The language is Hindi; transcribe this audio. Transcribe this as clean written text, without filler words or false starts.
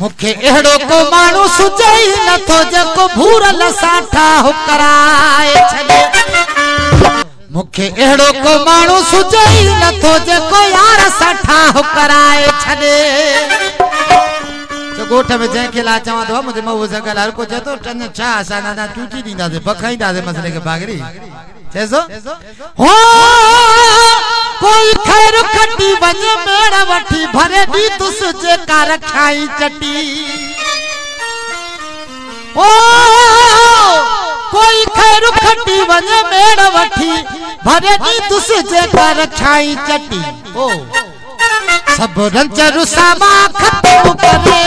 मुखे एड़ो को मानू सुजई न तो जको भूरल साठा हो कराए छने मुखे एड़ो को मानू सुजई न तो जको यार साठा हो कराए छने तो गोठ में जै के ला चवा तो मुझे मऊ जगल हर को जतो टन छा सा ना टूटी दींदा से बखाईंदा से मसले के बागरी चेसो हो कोई खैर खटी वने मेड़ वठी भरे दी तुस जे का रखाई चटी ओ कोई खैर खटी वने मेड़ वठी भरे दी तुस जे का रखाई चटी ओ सब रंचरु सामा खत्म करे